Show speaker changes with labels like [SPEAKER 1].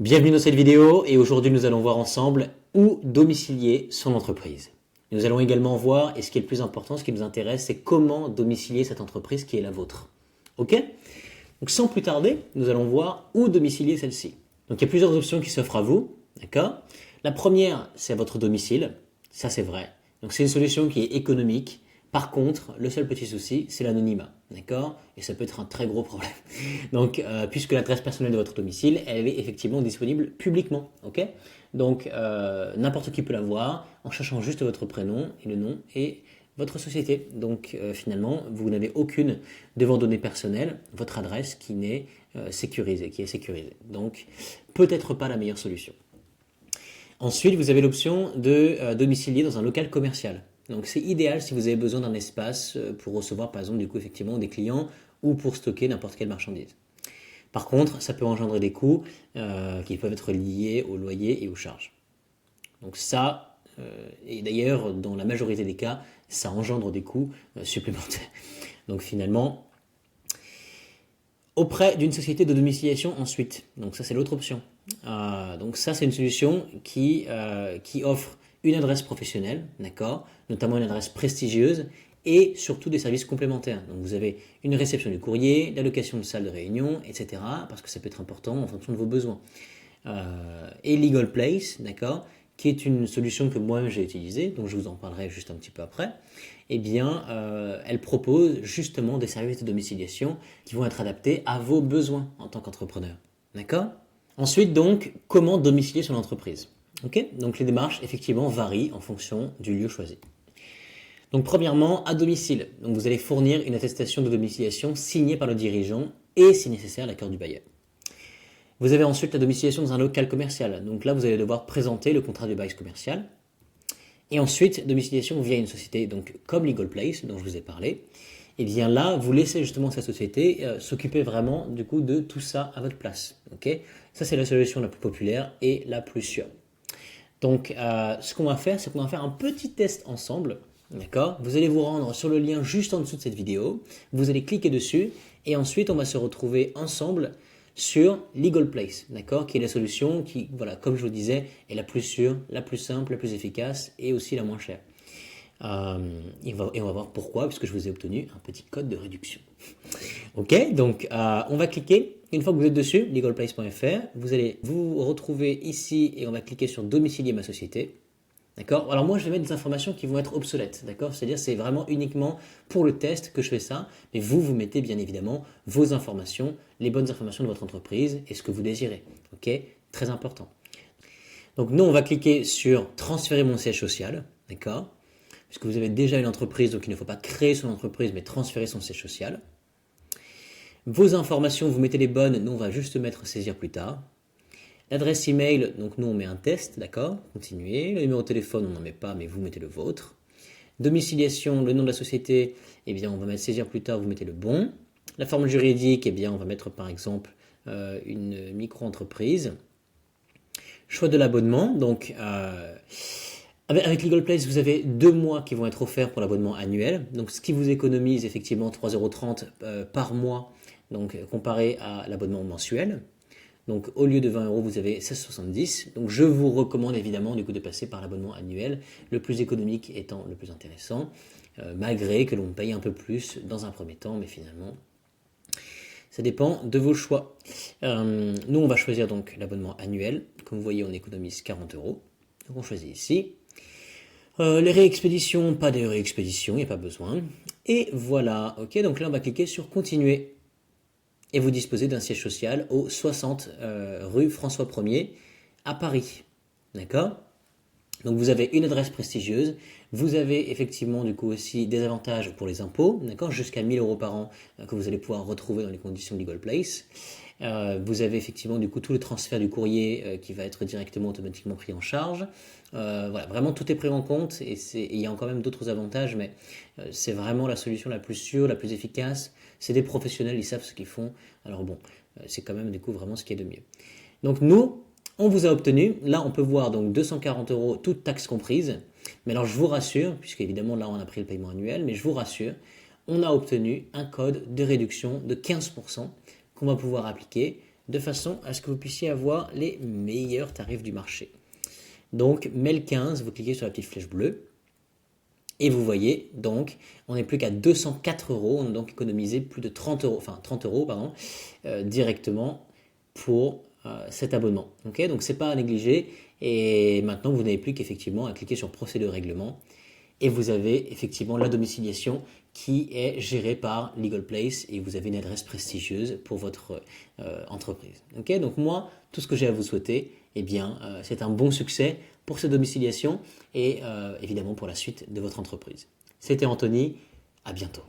[SPEAKER 1] Bienvenue dans cette vidéo et aujourd'hui nous allons voir ensemble où domicilier son entreprise. Nous allons également voir, et ce qui est le plus important, ce qui nous intéresse, c'est comment domicilier cette entreprise qui est la vôtre. Ok? Donc sans plus tarder, nous allons voir où domicilier celle-ci. Donc il y a plusieurs options qui s'offrent à vous, d'accord? La première, c'est votre domicile, ça c'est vrai. Donc c'est une solution qui est économique. Par contre, le seul petit souci, c'est l'anonymat, d'accord? Et ça peut être un très gros problème. Donc, puisque l'adresse personnelle de votre domicile, elle est effectivement disponible publiquement, ok? Donc, n'importe qui peut la voir en cherchant juste votre prénom et le nom et votre société. Donc, finalement, vous n'avez aucune de vos données personnelles, votre adresse qui n'est sécurisée, qui est sécurisée. Donc, peut-être pas la meilleure solution. Ensuite, vous avez l'option de domicilier dans un local commercial. Donc c'est idéal si vous avez besoin d'un espace pour recevoir par exemple du coup effectivement des clients ou pour stocker n'importe quelle marchandise. Par contre, ça peut engendrer des coûts qui peuvent être liés au loyer et aux charges. Donc ça, et d'ailleurs dans la majorité des cas, ça engendre des coûts supplémentaires. Donc finalement, auprès d'une société de domiciliation ensuite. Donc ça c'est l'autre option. Donc ça c'est une solution qui offre une adresse professionnelle, d'accord, notamment une adresse prestigieuse et surtout des services complémentaires. Donc vous avez une réception du courrier, l'allocation de salle de réunion, etc. parce que ça peut être important en fonction de vos besoins. Et Legal Place, d'accord, qui est une solution que moi-même j'ai utilisée, donc je vous en parlerai juste un petit peu après. Eh bien, elle propose justement des services de domiciliation qui vont être adaptés à vos besoins en tant qu'entrepreneur, d'accord? Ensuite, donc, comment domicilier son entreprise? Ok, donc les démarches effectivement varient en fonction du lieu choisi. Donc premièrement, à domicile. Donc vous allez fournir une attestation de domiciliation signée par le dirigeant et si nécessaire l'accord du bailleur. Vous avez ensuite la domiciliation dans un local commercial. Donc là vous allez devoir présenter le contrat de bail commercial. Et ensuite domiciliation via une société donc comme Legal Place dont je vous ai parlé. Et bien là vous laissez justement cette société s'occuper vraiment du coup de tout ça à votre place. Ok, ça c'est la solution la plus populaire et la plus sûre. Donc, ce qu'on va faire, c'est qu'on va faire un petit test ensemble. D'accord? Vous allez vous rendre sur le lien juste en dessous de cette vidéo. Vous allez cliquer dessus et ensuite, on va se retrouver ensemble sur Legal Place, d'accord? Qui est la solution qui, voilà, comme je vous disais, est la plus sûre, la plus simple, la plus efficace et aussi la moins chère. Et on va voir pourquoi, puisque je vous ai obtenu un petit code de réduction. Ok, donc on va cliquer. Une fois que vous êtes dessus, legalplace.fr, vous allez vous retrouver ici et on va cliquer sur domicilier ma société. D'accord? Alors moi je vais mettre des informations qui vont être obsolètes, d'accord? C'est-à-dire c'est vraiment uniquement pour le test que je fais ça, mais vous mettez bien évidemment vos informations, les bonnes informations de votre entreprise et ce que vous désirez. Ok? Très important. Donc nous on va cliquer sur transférer mon siège social, d'accord? Puisque vous avez déjà une entreprise, donc il ne faut pas créer son entreprise, mais transférer son siège social. Vos informations, vous mettez les bonnes, nous on va juste mettre saisir plus tard. L'adresse email, donc nous on met un test, d'accord, continuez. Le numéro de téléphone, on n'en met pas, mais vous mettez le vôtre. Domiciliation, le nom de la société, eh bien on va mettre saisir plus tard, vous mettez le bon. La forme juridique, eh bien on va mettre par exemple une micro-entreprise. Choix de l'abonnement, donc avec Legal Place, vous avez 2 mois qui vont être offerts pour l'abonnement annuel. Donc ce qui vous économise effectivement 3,30 € par mois, donc comparé à l'abonnement mensuel. Donc au lieu de 20 €, vous avez 16,70 €. Donc je vous recommande évidemment du coup de passer par l'abonnement annuel, le plus économique étant le plus intéressant, malgré que l'on paye un peu plus dans un premier temps, mais finalement ça dépend de vos choix. Nous on va choisir donc l'abonnement annuel. Comme vous voyez, on économise 40 €. Donc on choisit ici. Les réexpéditions, pas de réexpédition, il n'y a pas besoin. Et voilà, ok, donc là on va cliquer sur continuer. Et vous disposez d'un siège social au 60 rue François 1er à Paris. D'accord? Donc vous avez une adresse prestigieuse, vous avez effectivement du coup aussi des avantages pour les impôts, d'accord, jusqu'à 1 000 € par an que vous allez pouvoir retrouver dans les conditions Legal Place. Vous avez effectivement du coup tout le transfert du courrier qui va être directement automatiquement pris en charge. Voilà, vraiment tout est pris en compte et il y a quand même d'autres avantages, mais c'est vraiment la solution la plus sûre, la plus efficace. C'est des professionnels, ils savent ce qu'ils font. Alors bon, c'est quand même du coup vraiment ce qui est de mieux. Donc nous, on vous a obtenu, là on peut voir donc 240 €, toutes taxes comprises. Mais alors je vous rassure, puisque évidemment là on a pris le paiement annuel, mais je vous rassure, on a obtenu un code de réduction de 15% qu'on va pouvoir appliquer de façon à ce que vous puissiez avoir les meilleurs tarifs du marché. Donc, mail 15, vous cliquez sur la petite flèche bleue. Et vous voyez, donc, on n'est plus qu'à 204 euros. On a donc économisé plus de 30 euros, enfin 30 euros, pardon, directement pour cet abonnement. Okay, donc, ce n'est pas à négliger. Et maintenant, vous n'avez plus qu'effectivement à cliquer sur procéder au règlement. Et vous avez effectivement la domiciliation qui est gérée par Legal Place et vous avez une adresse prestigieuse pour votre entreprise. Okay, donc moi, tout ce que j'ai à vous souhaiter, eh bien, c'est un bon succès pour cette domiciliation et évidemment pour la suite de votre entreprise. C'était Anthony, à bientôt.